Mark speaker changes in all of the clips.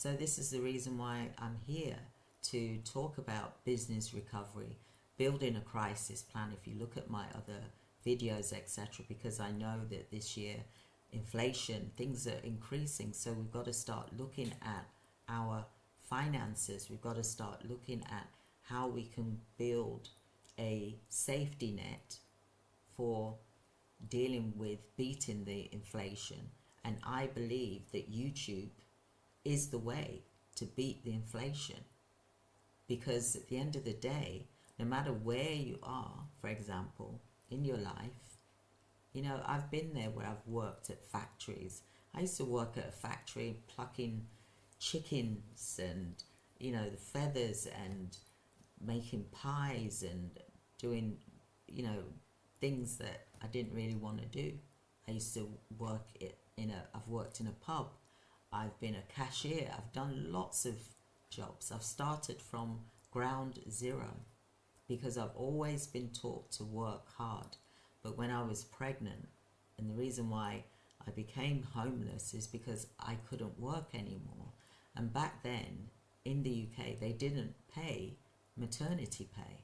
Speaker 1: So this is the reason why I'm here, to talk about business recovery, building a crisis plan. If you look at my other videos, etc., because I know that this year inflation, things are increasing, so we've got to start looking at our finances. We've got to start looking at how we can build a safety net for dealing with beating the inflation. And I believe that YouTube is the way to beat the inflation, because at the end of the day, no matter where you are, for example, in your life, you know, I've been there where I've worked at factories. I used to work at a factory plucking chickens and, you know, the feathers, and making pies and doing, you know, things that I didn't really want to do. I used to work I've worked in a pub. I've been a cashier. I've done lots of jobs. I've started from ground zero because I've always been taught to work hard. But when I was pregnant, and the reason why I became homeless is because I couldn't work anymore. And back then in the UK, they didn't pay maternity pay,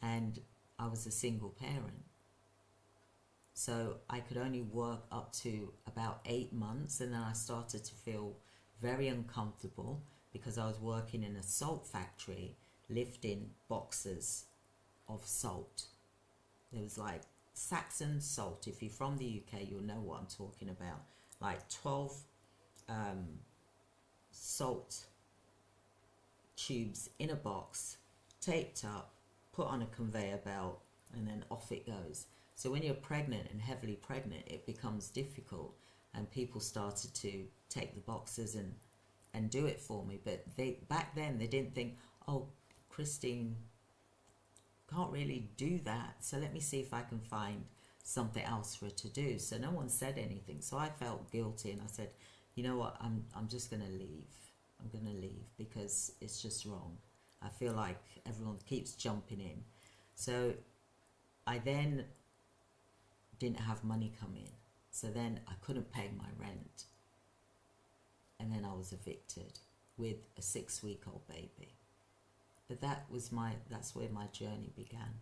Speaker 1: and I was a single parent. So I could only work up to about 8 months, and then I started to feel very uncomfortable because I was working in a salt factory, lifting boxes of salt. It was like Saxon salt. If you're from the UK, you'll know what I'm talking about. Like 12 salt tubes in a box, taped up, put on a conveyor belt, and then off it goes. So when you're pregnant and heavily pregnant, it becomes difficult, and people started to take the boxes and do it for me. But back then they didn't think, oh, Christine can't really do that, so let me see if I can find something else for her to do. So no one said anything. So I felt guilty, and I said, you know what, I'm just gonna leave. I'm gonna leave because it's just wrong. I feel like everyone keeps jumping in. So I then didn't have money come in. So then I couldn't pay my rent. And then I was evicted with a 6-week-old baby. But that's where my journey began.